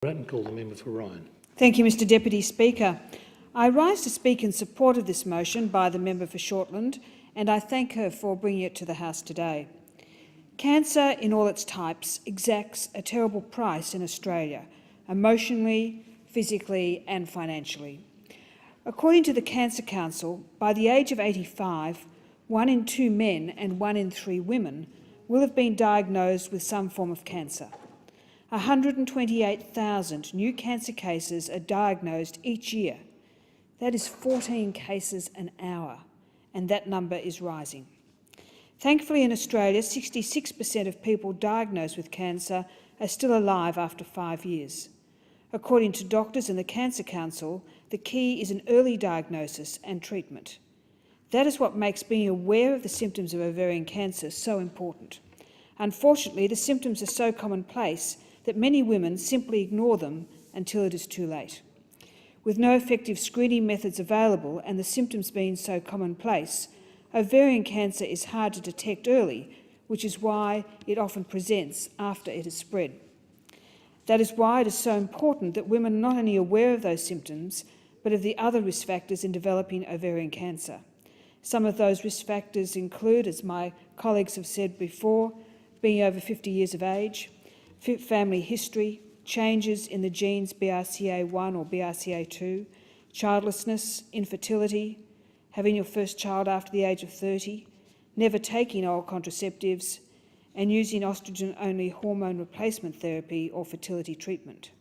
And call the member for Ryan. Thank you, Mr Deputy Speaker. I rise to speak in support of this motion by the member for Shortland, and I thank her for bringing it to the House today. Cancer in all its types exacts a terrible price in Australia, emotionally, physically and financially. According to the Cancer Council, by the age of 85, 1 in 2 men and 1 in 3 women will have been diagnosed with some form of cancer. 128,000 new cancer cases are diagnosed each year. That is 14 cases an hour, and that number is rising. Thankfully, in Australia, 66% of people diagnosed with cancer are still alive after 5 years. According to doctors and the Cancer Council, the key is an early diagnosis and treatment. That is what makes being aware of the symptoms of ovarian cancer so important. Unfortunately, the symptoms are so commonplace that many women simply ignore them until it is too late. With no effective screening methods available and the symptoms being so commonplace, ovarian cancer is hard to detect early, which is why it often presents after it has spread. That is why it is so important that women are not only aware of those symptoms, but of the other risk factors in developing ovarian cancer. Some of those risk factors include, as my colleagues have said before, being over 50 years of age, family history, changes in the genes BRCA1 or BRCA2, childlessness, infertility, having your first child after the age of 30, never taking oral contraceptives, and using estrogen-only hormone replacement therapy or fertility treatment.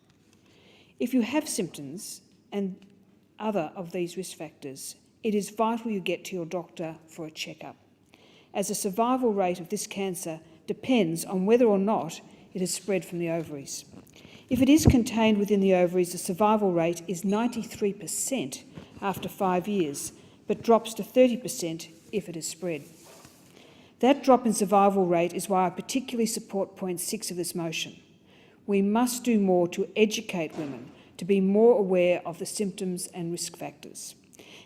If you have symptoms and other of these risk factors, it is vital you get to your doctor for a checkup, as the survival rate of this cancer depends on whether or not it has spread from the ovaries. If it is contained within the ovaries, the survival rate is 93% after 5 years, but drops to 30% if it has spread. That drop in survival rate is why I particularly support point 6 of this motion. We must do more to educate women to be more aware of the symptoms and risk factors.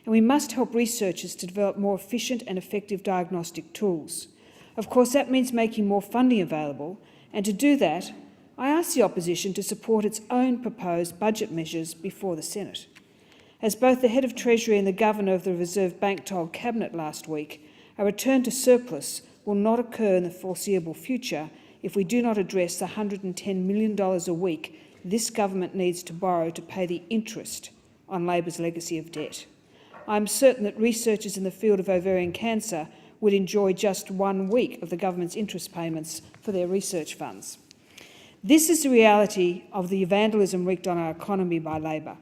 And we must help researchers to develop more efficient and effective diagnostic tools. Of course, that means making more funding available, and to do that, I ask the opposition to support its own proposed budget measures before the Senate. As both the head of Treasury and the Governor of the Reserve Bank told Cabinet last week, a return to surplus will not occur in the foreseeable future if we do not address the $110 million a week this government needs to borrow to pay the interest on Labor's legacy of debt. I am certain that researchers in the field of ovarian cancer would enjoy just 1 week of the government's interest payments for their research funds. This is the reality of the vandalism wreaked on our economy by Labor.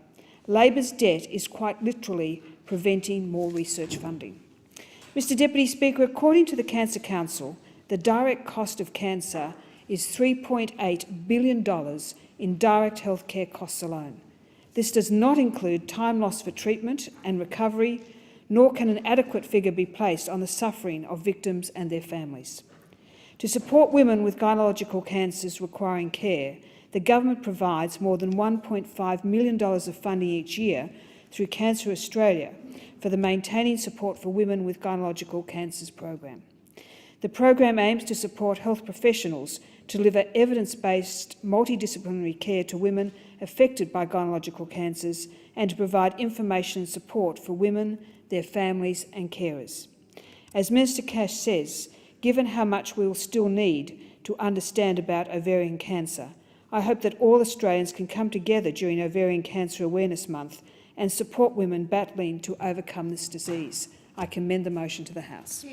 Labor's debt is quite literally preventing more research funding. Mr Deputy Speaker, according to the Cancer Council, the direct cost of cancer is $3.8 billion in direct healthcare costs alone. This does not include time lost for treatment and recovery, nor can an adequate figure be placed on the suffering of victims and their families. To support women with gynecological cancers requiring care, the government provides more than $1.5 million of funding each year through Cancer Australia for the Maintaining Support for Women with Gynecological Cancers program. The program aims to support health professionals to deliver evidence-based multidisciplinary care to women affected by gynecological cancers and to provide information and support for women, their families and carers. As Minister Cash says, given how much we will still need to understand about ovarian cancer, I hope that all Australians can come together during Ovarian Cancer Awareness Month and support women battling to overcome this disease. I commend the motion to the House.